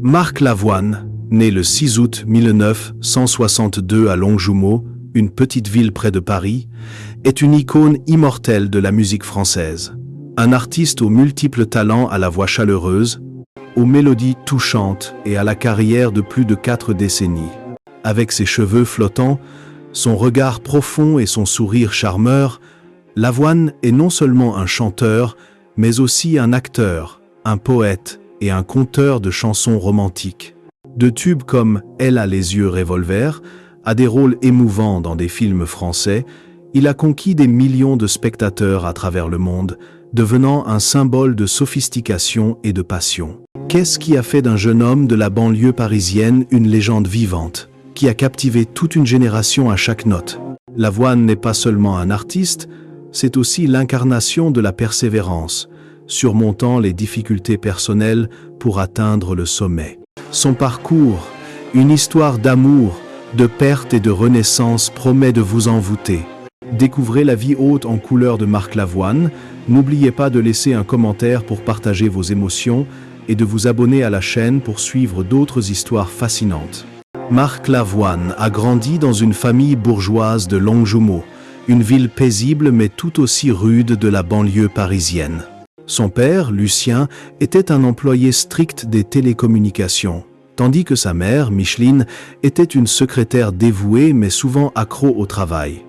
Marc Lavoine, né le 6 août 1962 à Longjumeau, une petite ville près de Paris, est une icône immortelle de la musique française. Un artiste aux multiples talents, à la voix chaleureuse, aux mélodies touchantes et à la carrière de plus de 4 décennies. Avec ses cheveux flottants, son regard profond et son sourire charmeur, Lavoine est non seulement un chanteur, mais aussi un acteur, un poète et un conteur de chansons romantiques. De tubes comme « Elle a les yeux revolver » à des rôles émouvants dans des films français, il a conquis des millions de spectateurs à travers le monde, devenant un symbole de sophistication et de passion. Qu'est-ce qui a fait d'un jeune homme de la banlieue parisienne une légende vivante, qui a captivé toute une génération à chaque note? Lavoine n'est pas seulement un artiste, c'est aussi l'incarnation de la persévérance, surmontant les difficultés personnelles pour atteindre le sommet. Son parcours, une histoire d'amour, de perte et de renaissance, promet de vous envoûter. Découvrez la vie haute en couleurs de Marc Lavoine. N'oubliez pas de laisser un commentaire pour partager vos émotions et de vous abonner à la chaîne pour suivre d'autres histoires fascinantes. Marc Lavoine a grandi dans une famille bourgeoise de Longjumeau, une ville paisible mais tout aussi rude de la banlieue parisienne. Son père, Lucien, était un employé strict des télécommunications, tandis que sa mère, Micheline, était une secrétaire dévouée mais souvent accro au travail.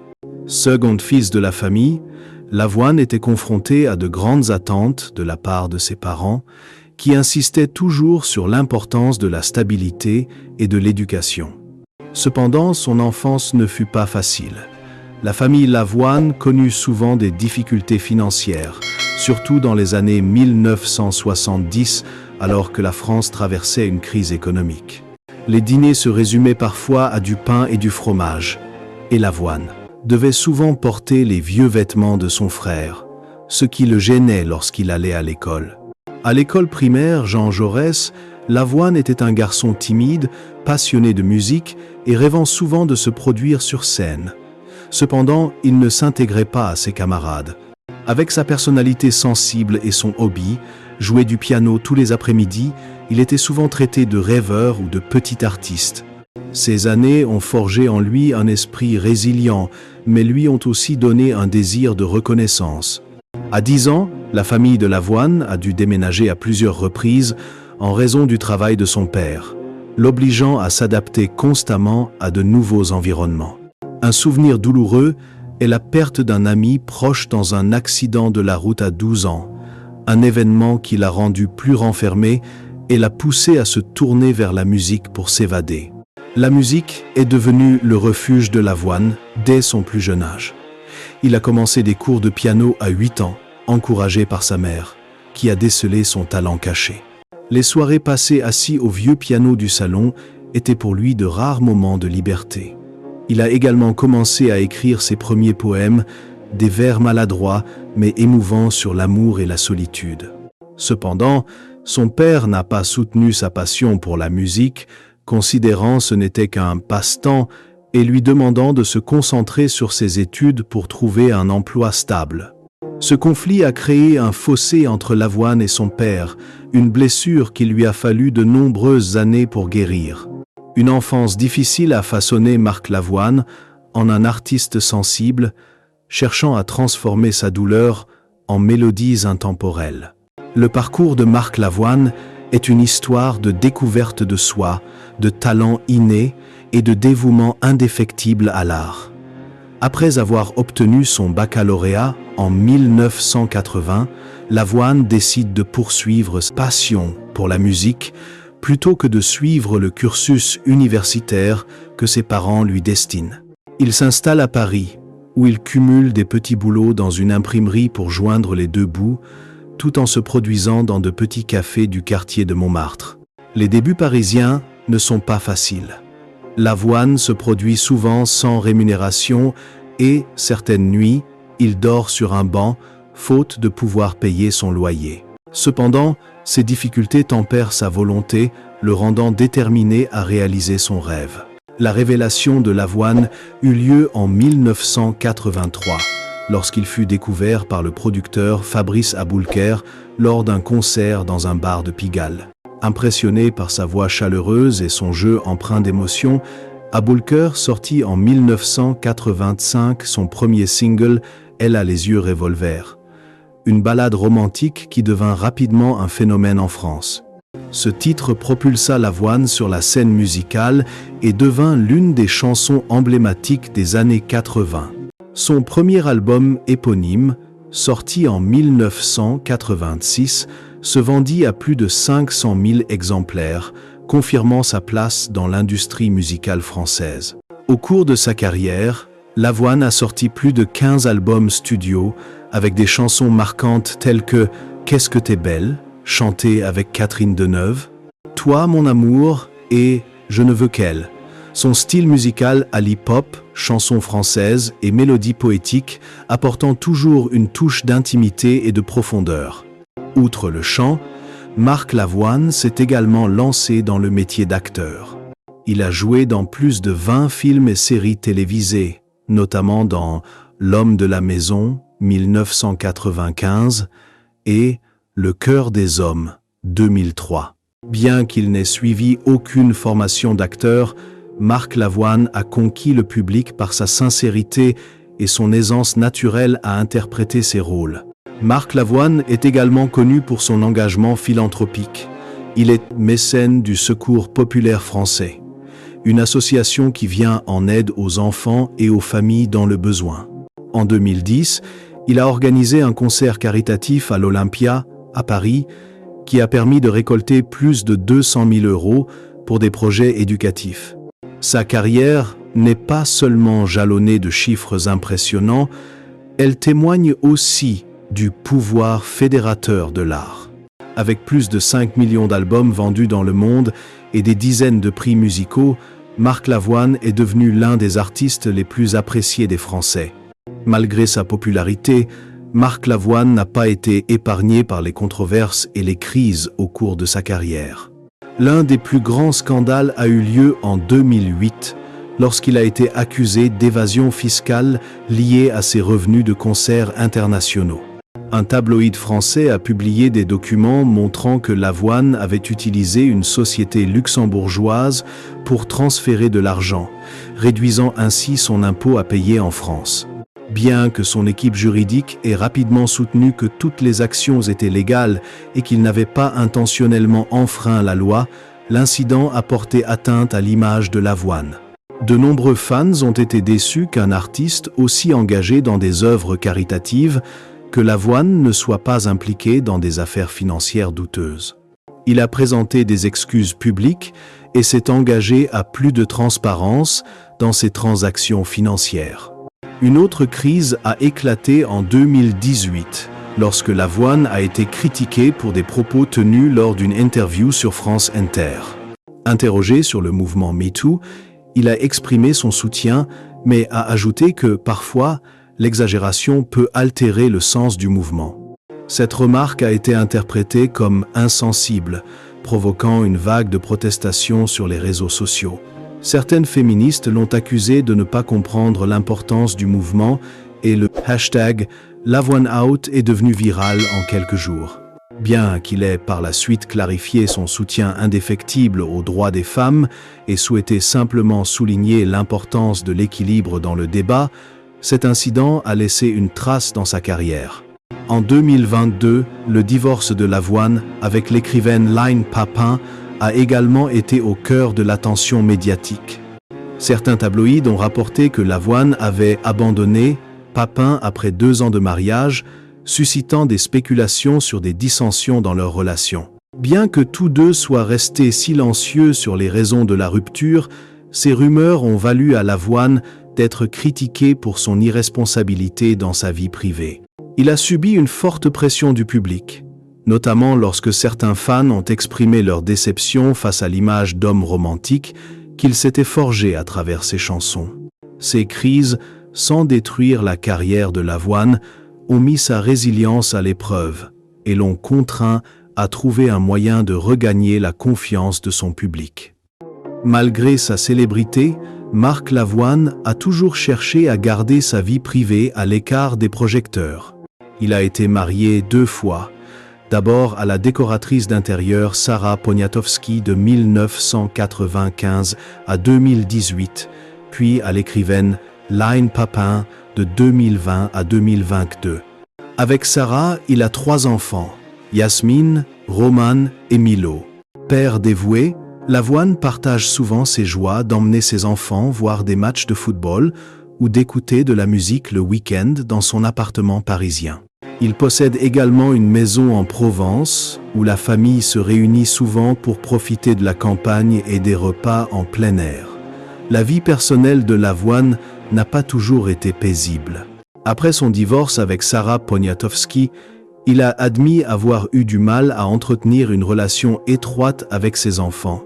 Second fils de la famille, Lavoine était confronté à de grandes attentes de la part de ses parents, qui insistaient toujours sur l'importance de la stabilité et de l'éducation. Cependant, son enfance ne fut pas facile. La famille Lavoine connut souvent des difficultés financières, surtout dans les années 1970, alors que la France traversait une crise économique. Les dîners se résumaient parfois à du pain et du fromage, et Lavoine devait souvent porter les vieux vêtements de son frère, ce qui le gênait lorsqu'il allait à l'école. À l'école primaire Jean Jaurès, Lavoine était un garçon timide, passionné de musique et rêvant souvent de se produire sur scène. Cependant, il ne s'intégrait pas à ses camarades. Avec sa personnalité sensible et son hobby, jouer du piano tous les après-midi, il était souvent traité de rêveur ou de petit artiste. Ces années ont forgé en lui un esprit résilient, mais lui ont aussi donné un désir de reconnaissance. À 10 ans, la famille de Lavoine a dû déménager à plusieurs reprises en raison du travail de son père, l'obligeant à s'adapter constamment à de nouveaux environnements. Un souvenir douloureux est la perte d'un ami proche dans un accident de la route à 12 ans, un événement qui l'a rendu plus renfermé et l'a poussé à se tourner vers la musique pour s'évader. La musique est devenue le refuge de Lavoine dès son plus jeune âge. Il a commencé des cours de piano à 8 ans, encouragé par sa mère, qui a décelé son talent caché. Les soirées passées assis au vieux piano du salon étaient pour lui de rares moments de liberté. Il a également commencé à écrire ses premiers poèmes, des vers maladroits mais émouvants sur l'amour et la solitude. Cependant, son père n'a pas soutenu sa passion pour la musique, considérant ce n'était qu'un passe-temps et lui demandant de se concentrer sur ses études pour trouver un emploi stable. Ce conflit a créé un fossé entre Lavoine et son père, une blessure qu'il lui a fallu de nombreuses années pour guérir. Une enfance difficile a façonné Marc Lavoine en un artiste sensible, cherchant à transformer sa douleur en mélodies intemporelles. Le parcours de Marc Lavoine est une histoire de découverte de soi, de talent inné et de dévouement indéfectible à l'art. Après avoir obtenu son baccalauréat en 1980, Lavoine décide de poursuivre sa passion pour la musique plutôt que de suivre le cursus universitaire que ses parents lui destinent. Il s'installe à Paris, où il cumule des petits boulots dans une imprimerie pour joindre les deux bouts, tout en se produisant dans de petits cafés du quartier de Montmartre. Les débuts parisiens ne sont pas faciles. Lavoine se produit souvent sans rémunération et, certaines nuits, il dort sur un banc, faute de pouvoir payer son loyer. Cependant, ces difficultés tempèrent sa volonté, le rendant déterminé à réaliser son rêve. La révélation de Lavoine eut lieu en 1983, lorsqu'il fut découvert par le producteur Fabrice Aboulker lors d'un concert dans un bar de Pigalle. Impressionné par sa voix chaleureuse et son jeu empreint d'émotion, Aboulker sortit en 1985 son premier single « Elle a les yeux revolver », une ballade romantique qui devint rapidement un phénomène en France. Ce titre propulsa Lavoine sur la scène musicale et devint l'une des chansons emblématiques des années 80. Son premier album éponyme, sorti en 1986, se vendit à plus de 500 000 exemplaires, confirmant sa place dans l'industrie musicale française. Au cours de sa carrière, Lavoine a sorti plus de 15 albums studio avec des chansons marquantes telles que « Qu'est-ce que t'es belle ?» chantée avec Catherine Deneuve, « Toi mon amour » et « Je ne veux qu'elle ». Son style musical allie pop, chansons françaises et mélodies poétiques, apportant toujours une touche d'intimité et de profondeur. Outre le chant, Marc Lavoine s'est également lancé dans le métier d'acteur. Il a joué dans plus de 20 films et séries télévisées, notamment dans L'homme de la maison, 1995, et Le cœur des hommes, 2003. Bien qu'il n'ait suivi aucune formation d'acteur, Marc Lavoine a conquis le public par sa sincérité et son aisance naturelle à interpréter ses rôles. Marc Lavoine est également connu pour son engagement philanthropique. Il est mécène du Secours populaire français, une association qui vient en aide aux enfants et aux familles dans le besoin. En 2010, il a organisé un concert caritatif à l'Olympia, à Paris, qui a permis de récolter plus de 200 000 € pour des projets éducatifs. Sa carrière n'est pas seulement jalonnée de chiffres impressionnants, elle témoigne aussi du pouvoir fédérateur de l'art. Avec plus de 5 millions d'albums vendus dans le monde et des dizaines de prix musicaux, Marc Lavoine est devenu l'un des artistes les plus appréciés des Français. Malgré sa popularité, Marc Lavoine n'a pas été épargné par les controverses et les crises au cours de sa carrière. L'un des plus grands scandales a eu lieu en 2008, lorsqu'il a été accusé d'évasion fiscale liée à ses revenus de concerts internationaux. Un tabloïd français a publié des documents montrant que Lavoine avait utilisé une société luxembourgeoise pour transférer de l'argent, réduisant ainsi son impôt à payer en France. Bien que son équipe juridique ait rapidement soutenu que toutes les actions étaient légales et qu'il n'avait pas intentionnellement enfreint la loi, l'incident a porté atteinte à l'image de Lavoine. De nombreux fans ont été déçus qu'un artiste aussi engagé dans des œuvres caritatives que Lavoine ne soit pas impliqué dans des affaires financières douteuses. Il a présenté des excuses publiques et s'est engagé à plus de transparence dans ses transactions financières. Une autre crise a éclaté en 2018, lorsque Lavoine a été critiqué pour des propos tenus lors d'une interview sur France Inter. Interrogé sur le mouvement MeToo, il a exprimé son soutien, mais a ajouté que, parfois, l'exagération peut altérer le sens du mouvement. Cette remarque a été interprétée comme insensible, provoquant une vague de protestations sur les réseaux sociaux. Certaines féministes l'ont accusé de ne pas comprendre l'importance du mouvement et le hashtag #LavoineOut est devenu viral en quelques jours. Bien qu'il ait par la suite clarifié son soutien indéfectible aux droits des femmes et souhaité simplement souligner l'importance de l'équilibre dans le débat, cet incident a laissé une trace dans sa carrière. En 2022, le divorce de Lavoine avec l'écrivaine Line Papin a également été au cœur de l'attention médiatique. Certains tabloïds ont rapporté que Lavoine avait abandonné Papin après 2 ans de mariage, suscitant des spéculations sur des dissensions dans leur relation. Bien que tous deux soient restés silencieux sur les raisons de la rupture, ces rumeurs ont valu à Lavoine d'être critiqué pour son irresponsabilité dans sa vie privée. Il a subi une forte pression du public, notamment lorsque certains fans ont exprimé leur déception face à l'image d'homme romantique qu'il s'était forgé à travers ses chansons. Ces crises, sans détruire la carrière de Lavoine, ont mis sa résilience à l'épreuve et l'ont contraint à trouver un moyen de regagner la confiance de son public. Malgré sa célébrité, Marc Lavoine a toujours cherché à garder sa vie privée à l'écart des projecteurs. Il a été marié 2 fois, d'abord à la décoratrice d'intérieur Sarah Poniatowski de 1995 à 2018, puis à l'écrivaine Line Papin de 2020 à 2022. Avec Sarah, il a 3 enfants, Yasmine, Roman et Milo. Père dévoué, Lavoine partage souvent ses joies d'emmener ses enfants voir des matchs de football ou d'écouter de la musique le week-end dans son appartement parisien. Il possède également une maison en Provence où la famille se réunit souvent pour profiter de la campagne et des repas en plein air. La vie personnelle de Lavoine n'a pas toujours été paisible. Après son divorce avec Sarah Poniatowski, il a admis avoir eu du mal à entretenir une relation étroite avec ses enfants,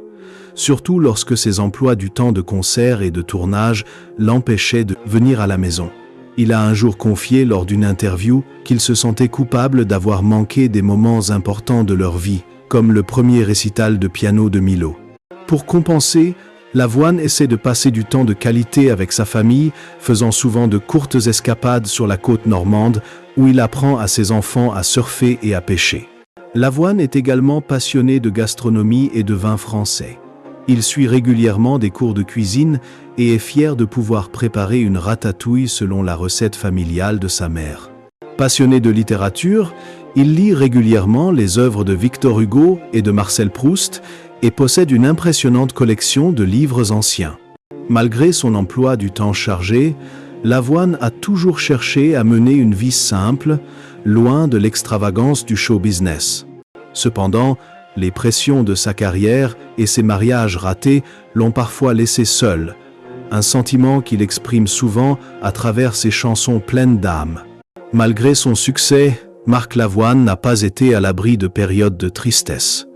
surtout lorsque ses emplois du temps de concert et de tournage l'empêchaient de venir à la maison. Il a un jour confié lors d'une interview qu'il se sentait coupable d'avoir manqué des moments importants de leur vie, comme le premier récital de piano de Milo. Pour compenser, Lavoine essaie de passer du temps de qualité avec sa famille, faisant souvent de courtes escapades sur la côte normande où il apprend à ses enfants à surfer et à pêcher. Lavoine est également passionné de gastronomie et de vin français. Il suit régulièrement des cours de cuisine et est fier de pouvoir préparer une ratatouille selon la recette familiale de sa mère. Passionné de littérature, il lit régulièrement les œuvres de Victor Hugo et de Marcel Proust et possède une impressionnante collection de livres anciens. Malgré son emploi du temps chargé, Lavoine a toujours cherché à mener une vie simple, loin de l'extravagance du show business. Cependant, les pressions de sa carrière et ses mariages ratés l'ont parfois laissé seul, un sentiment qu'il exprime souvent à travers ses chansons pleines d'âme. Malgré son succès, Marc Lavoine n'a pas été à l'abri de périodes de tristesse.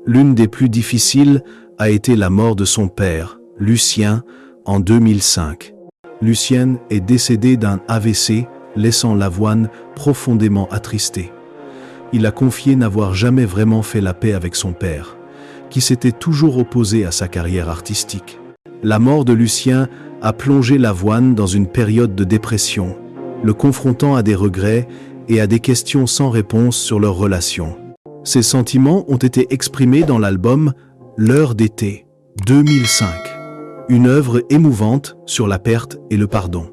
L'une des plus difficiles a été la mort de son père, Lucien, en 2005. Lucien est décédé d'un AVC, laissant Lavoine profondément attristé. Il a confié n'avoir jamais vraiment fait la paix avec son père, qui s'était toujours opposé à sa carrière artistique. La mort de Lucien a plongé Lavoine dans une période de dépression, le confrontant à des regrets et à des questions sans réponse sur leur relation. Ces sentiments ont été exprimés dans l'album L'heure d'été, 2005, une œuvre émouvante sur la perte et le pardon.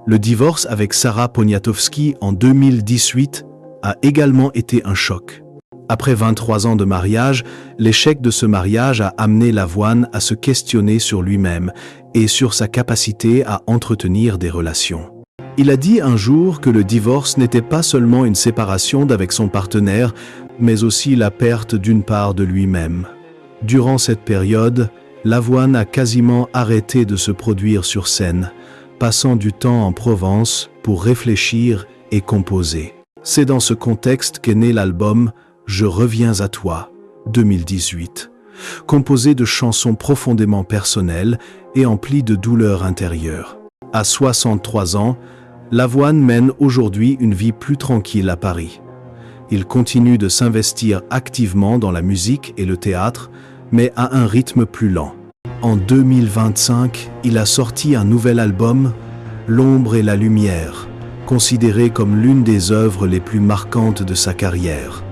Le divorce avec Sarah Poniatowski en 2018 a également été un choc. Après 23 ans de mariage, l'échec de ce mariage a amené Lavoine à se questionner sur lui-même et sur sa capacité à entretenir des relations. Il a dit un jour que le divorce n'était pas seulement une séparation d'avec son partenaire, mais aussi la perte d'une part de lui-même. Durant cette période, Lavoine a quasiment arrêté de se produire sur scène, passant du temps en Provence pour réfléchir et composer. C'est dans ce contexte qu'est né l'album « Je reviens à toi » 2018, composé de chansons profondément personnelles et emplies de douleurs intérieures. À 63 ans, Lavoine mène aujourd'hui une vie plus tranquille à Paris. Il continue de s'investir activement dans la musique et le théâtre, mais à un rythme plus lent. En 2025, il a sorti un nouvel album, L'ombre et la lumière, considéré comme l'une des œuvres les plus marquantes de sa carrière.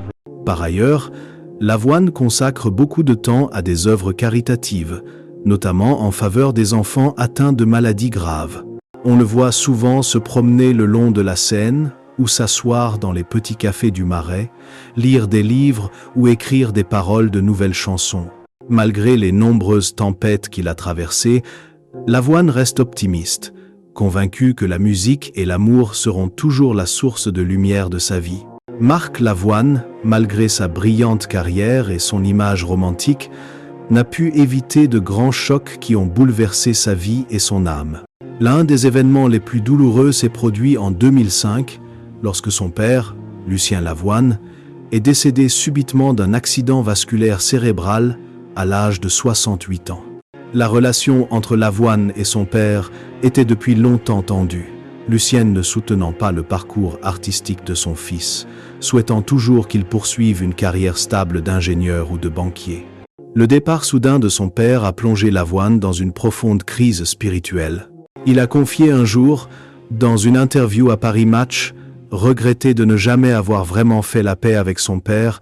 Par ailleurs, Lavoine consacre beaucoup de temps à des œuvres caritatives, notamment en faveur des enfants atteints de maladies graves. On le voit souvent se promener le long de la Seine ou s'asseoir dans les petits cafés du Marais, lire des livres ou écrire des paroles de nouvelles chansons. Malgré les nombreuses tempêtes qu'il a traversées, Lavoine reste optimiste, convaincu que la musique et l'amour seront toujours la source de lumière de sa vie. Marc Lavoine, malgré sa brillante carrière et son image romantique, n'a pu éviter de grands chocs qui ont bouleversé sa vie et son âme. L'un des événements les plus douloureux s'est produit en 2005, lorsque son père, Lucien Lavoine, est décédé subitement d'un accident vasculaire cérébral à l'âge de 68 ans. La relation entre Lavoine et son père était depuis longtemps tendue, Lucien ne soutenant pas le parcours artistique de son fils, souhaitant toujours qu'il poursuive une carrière stable d'ingénieur ou de banquier. Le départ soudain de son père a plongé Lavoine dans une profonde crise spirituelle. Il a confié un jour, dans une interview à Paris Match, regrettait de ne jamais avoir vraiment fait la paix avec son père,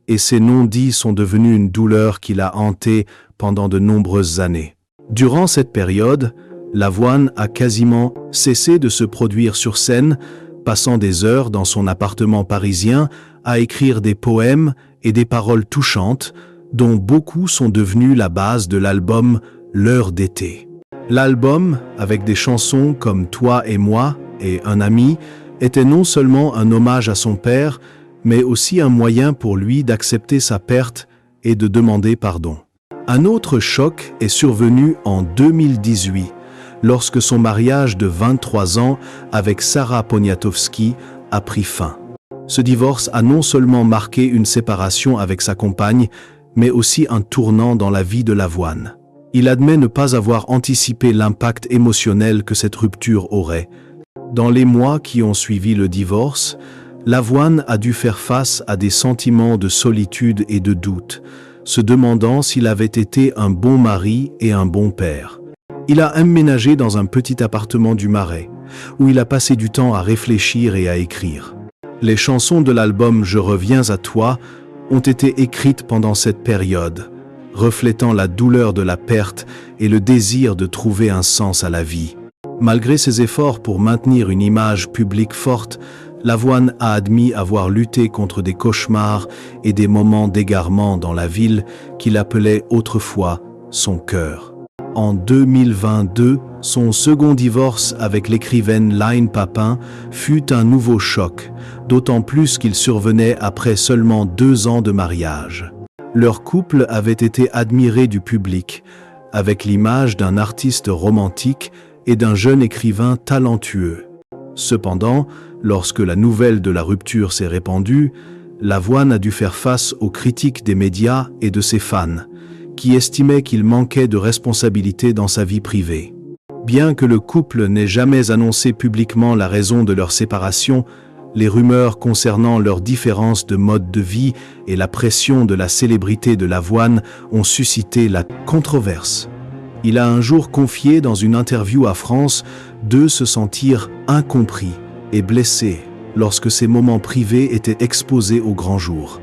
et ces non-dits sont devenus une douleur qui l'a hanté pendant de nombreuses années. Durant cette période, Lavoine a quasiment cessé de se produire sur scène, passant des heures dans son appartement parisien à écrire des poèmes et des paroles touchantes, dont beaucoup sont devenus la base de l'album L'heure d'été. L'album, avec des chansons comme Toi et moi et Un ami, était non seulement un hommage à son père, mais aussi un moyen pour lui d'accepter sa perte et de demander pardon. Un autre choc est survenu en 2018, lorsque son mariage de 23 ans avec Sarah Poniatowski a pris fin. Ce divorce a non seulement marqué une séparation avec sa compagne, mais aussi un tournant dans la vie de Lavoine. Il admet ne pas avoir anticipé l'impact émotionnel que cette rupture aurait. Dans les mois qui ont suivi le divorce, Lavoine a dû faire face à des sentiments de solitude et de doute, se demandant s'il avait été un bon mari et un bon père. Il a emménagé dans un petit appartement du Marais, où il a passé du temps à réfléchir et à écrire. Les chansons de l'album Je reviens à toi ont été écrites pendant cette période, reflétant la douleur de la perte et le désir de trouver un sens à la vie. Malgré ses efforts pour maintenir une image publique forte, Lavoine a admis avoir lutté contre des cauchemars et des moments d'égarement dans la ville qu'il appelait autrefois son cœur. En 2022, son second divorce avec l'écrivaine Line Papin fut un nouveau choc, d'autant plus qu'il survenait après seulement 2 ans de mariage. Leur couple avait été admiré du public, avec l'image d'un artiste romantique et d'un jeune écrivain talentueux. Cependant, lorsque la nouvelle de la rupture s'est répandue, Lavoine a dû faire face aux critiques des médias et de ses fans, qui estimaient qu'il manquait de responsabilité dans sa vie privée. Bien que le couple n'ait jamais annoncé publiquement la raison de leur séparation, les rumeurs concernant leur différence de mode de vie et la pression de la célébrité de Lavoine ont suscité la controverse. Il a un jour confié dans une interview à France de se sentir incompris et blessé lorsque ses moments privés étaient exposés au grand jour.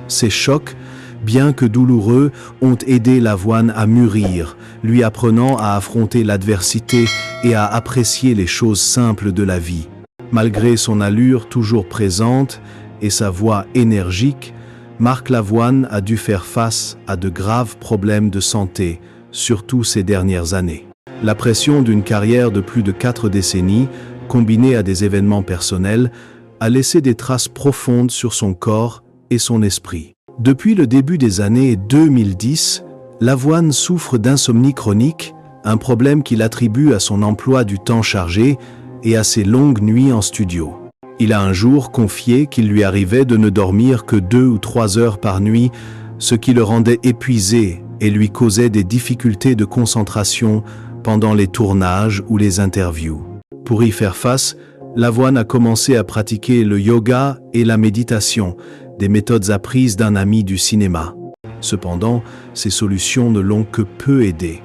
Ces chocs, bien que douloureux, ont aidé Lavoine à mûrir, lui apprenant à affronter l'adversité et à apprécier les choses simples de la vie. Malgré son allure toujours présente et sa voix énergique, Marc Lavoine a dû faire face à de graves problèmes de santé, surtout ces dernières années. La pression d'une carrière de plus de 4 décennies, combinée à des événements personnels, a laissé des traces profondes sur son corps et son esprit. Depuis le début des années 2010, Lavoine souffre d'insomnie chronique, un problème qu'il attribue à son emploi du temps chargé et à ses longues nuits en studio. Il a un jour confié qu'il lui arrivait de ne dormir que 2 ou 3 heures par nuit, ce qui le rendait épuisé et lui causait des difficultés de concentration pendant les tournages ou les interviews. Pour y faire face, Lavoine a commencé à pratiquer le yoga et la méditation, des méthodes apprises d'un ami du cinéma. Cependant, ces solutions ne l'ont que peu aidé,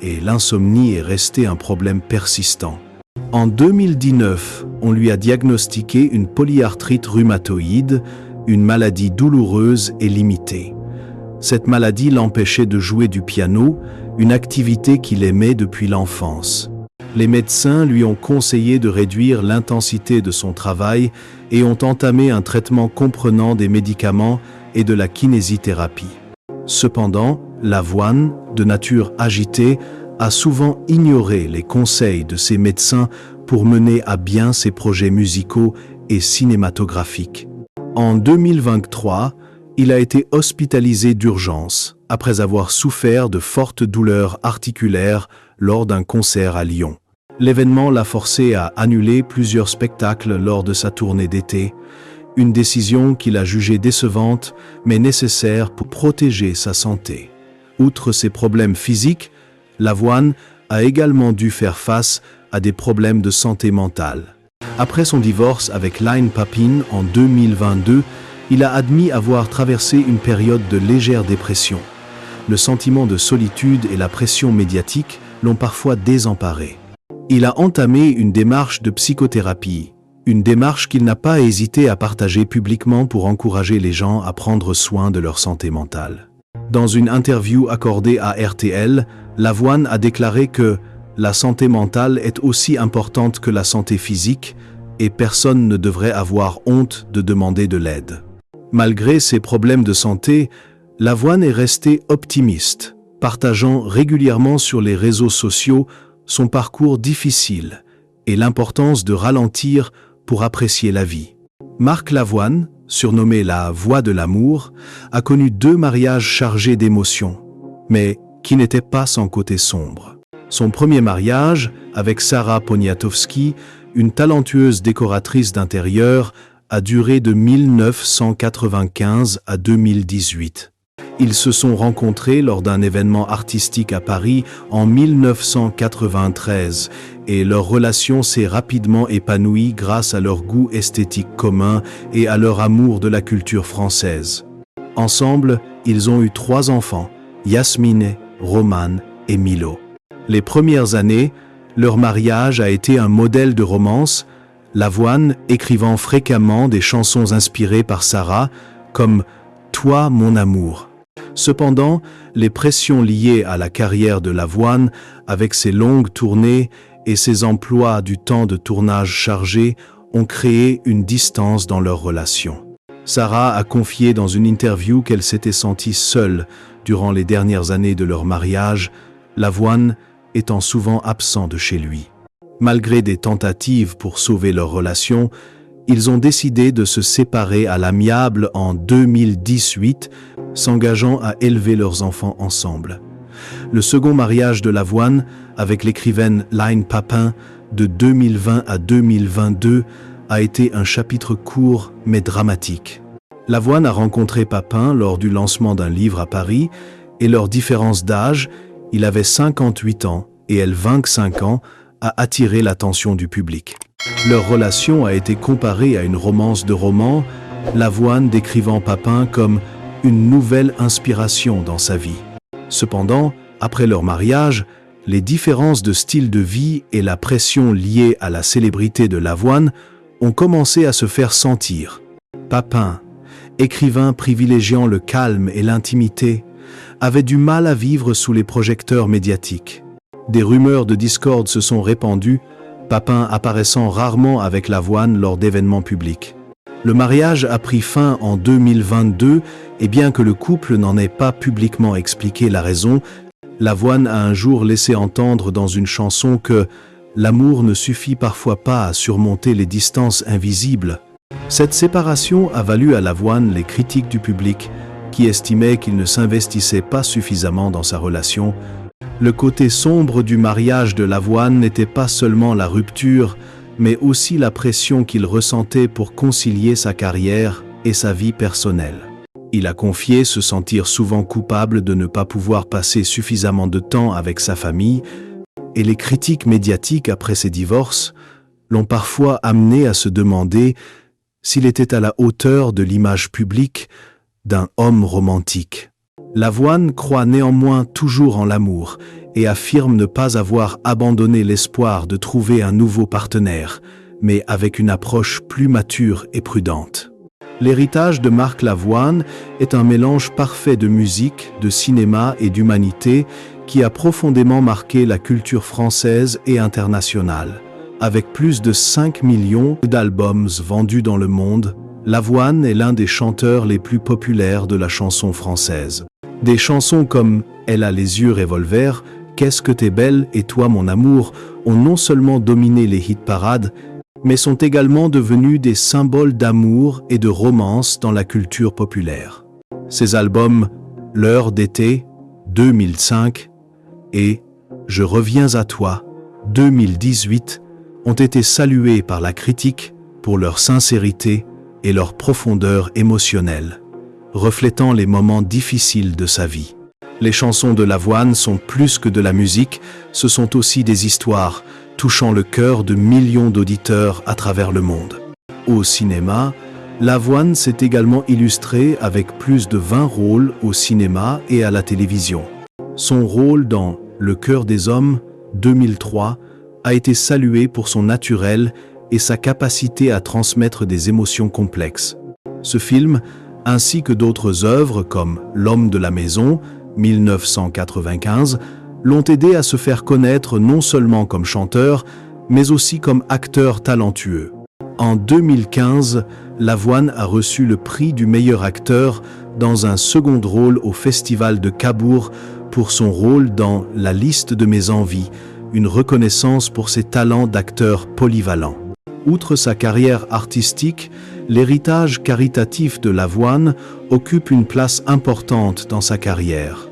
et l'insomnie est restée un problème persistant. En 2019, on lui a diagnostiqué une polyarthrite rhumatoïde, une maladie douloureuse et limitée. Cette maladie l'empêchait de jouer du piano, une activité qu'il aimait depuis l'enfance. Les médecins lui ont conseillé de réduire l'intensité de son travail et ont entamé un traitement comprenant des médicaments et de la kinésithérapie. Cependant, Lavoine, de nature agitée, a souvent ignoré les conseils de ses médecins pour mener à bien ses projets musicaux et cinématographiques. En 2023, il a été hospitalisé d'urgence après avoir souffert de fortes douleurs articulaires lors d'un concert à Lyon. L'événement l'a forcé à annuler plusieurs spectacles lors de sa tournée d'été, une décision qu'il a jugée décevante mais nécessaire pour protéger sa santé. Outre ses problèmes physiques, Lavoine a également dû faire face à des problèmes de santé mentale. Après son divorce avec Line Papin en 2022, il a admis avoir traversé une période de légère dépression. Le sentiment de solitude et la pression médiatique l'ont parfois désemparé. Il a entamé une démarche de psychothérapie, une démarche qu'il n'a pas hésité à partager publiquement pour encourager les gens à prendre soin de leur santé mentale. Dans une interview accordée à RTL, Lavoine a déclaré que la santé mentale est aussi importante que la santé physique et personne ne devrait avoir honte de demander de l'aide. Malgré ses problèmes de santé, Lavoine est resté optimiste, partageant régulièrement sur les réseaux sociaux son parcours difficile et l'importance de ralentir pour apprécier la vie. Marc Lavoine, surnommé la Voix de l'amour, a connu 2 mariages chargés d'émotions, mais qui n'étaient pas sans côté sombre. Son premier mariage, avec Sarah Poniatowski, une talentueuse décoratrice d'intérieur, a duré de 1995 à 2018. Ils se sont rencontrés lors d'un événement artistique à Paris en 1993 et leur relation s'est rapidement épanouie grâce à leur goût esthétique commun et à leur amour de la culture française. Ensemble, ils ont eu 3 enfants, Yasmine, Roman et Milo. Les premières années, leur mariage a été un modèle de romance, Lavoine écrivant fréquemment des chansons inspirées par Sarah, comme « Toi, mon amour ». Cependant, les pressions liées à la carrière de Lavoine, avec ses longues tournées et ses emplois du temps de tournage chargés, ont créé une distance dans leur relation. Sarah a confié dans une interview qu'elle s'était sentie seule durant les dernières années de leur mariage, Lavoine étant souvent absent de chez lui. Malgré des tentatives pour sauver leur relation, ils ont décidé de se séparer à l'amiable en 2018, s'engageant à élever leurs enfants ensemble. Le second mariage de Lavoine, avec l'écrivaine Line Papin, de 2020 à 2022, a été un chapitre court mais dramatique. Lavoine a rencontré Papin lors du lancement d'un livre à Paris, et leur différence d'âge, il avait 58 ans et elle 25 ans, a attiré l'attention du public. Leur relation a été comparée à une romance de roman, Lavoine décrivant Papin comme une nouvelle inspiration dans sa vie. Cependant, après leur mariage, les différences de style de vie et la pression liée à la célébrité de Lavoine ont commencé à se faire sentir. Papin, écrivain privilégiant le calme et l'intimité, avait du mal à vivre sous les projecteurs médiatiques. Des rumeurs de discorde se sont répandues, Papin apparaissant rarement avec Lavoine lors d'événements publics. Le mariage a pris fin en 2022 et bien que le couple n'en ait pas publiquement expliqué la raison, Lavoine a un jour laissé entendre dans une chanson que l'amour ne suffit parfois pas à surmonter les distances invisibles. Cette séparation a valu à Lavoine les critiques du public qui estimait qu'il ne s'investissait pas suffisamment dans sa relation. Le côté sombre du mariage de Lavoine n'était pas seulement la rupture, mais aussi la pression qu'il ressentait pour concilier sa carrière et sa vie personnelle. Il a confié se sentir souvent coupable de ne pas pouvoir passer suffisamment de temps avec sa famille, et les critiques médiatiques après ses divorces l'ont parfois amené à se demander s'il était à la hauteur de l'image publique d'un homme romantique. Lavoine croit néanmoins toujours en l'amour et affirme ne pas avoir abandonné l'espoir de trouver un nouveau partenaire, mais avec une approche plus mature et prudente. L'héritage de Marc Lavoine est un mélange parfait de musique, de cinéma et d'humanité qui a profondément marqué la culture française et internationale. Avec plus de 5 millions d'albums vendus dans le monde, Lavoine est l'un des chanteurs les plus populaires de la chanson française. Des chansons comme « Elle a les yeux revolver »,« Qu'est-ce que t'es belle » et « Toi mon amour » ont non seulement dominé les hit-parades, mais sont également devenus des symboles d'amour et de romance dans la culture populaire. Ces albums « L'heure d'été » 2005 et « Je reviens à toi » 2018 ont été salués par la critique pour leur sincérité et leur profondeur émotionnelle, reflétant les moments difficiles de sa vie. Les chansons de Lavoine sont plus que de la musique, ce sont aussi des histoires touchant le cœur de millions d'auditeurs à travers le monde. Au cinéma, Lavoine s'est également illustré avec plus de 20 rôles au cinéma et à la télévision. Son rôle dans Le cœur des hommes 2003 a été salué pour son naturel et sa capacité à transmettre des émotions complexes. Ce film, ainsi que d'autres œuvres comme L'homme de la maison, 1995, l'ont aidé à se faire connaître non seulement comme chanteur, mais aussi comme acteur talentueux. En 2015, Lavoine a reçu le prix du meilleur acteur dans un second rôle au Festival de Cabourg pour son rôle dans La liste de mes envies, une reconnaissance pour ses talents d'acteur polyvalent. Outre sa carrière artistique, l'héritage caritatif de Lavoine occupe une place importante dans sa carrière.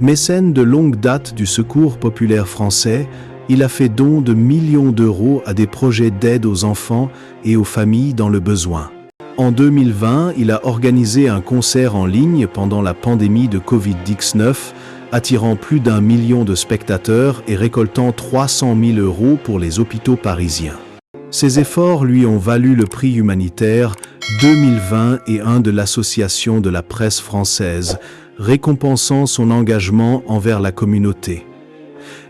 Mécène de longue date du Secours populaire français, il a fait don de millions d'euros à des projets d'aide aux enfants et aux familles dans le besoin. En 2020, il a organisé un concert en ligne pendant la pandémie de Covid-19, attirant plus d'1 million de spectateurs et récoltant 300 000 euros pour les hôpitaux parisiens. Ses efforts lui ont valu le prix humanitaire 2021 de l'Association de la presse française, récompensant son engagement envers la communauté.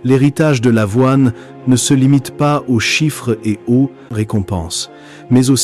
L'héritage de Lavoine ne se limite pas aux chiffres et aux récompenses, mais aussi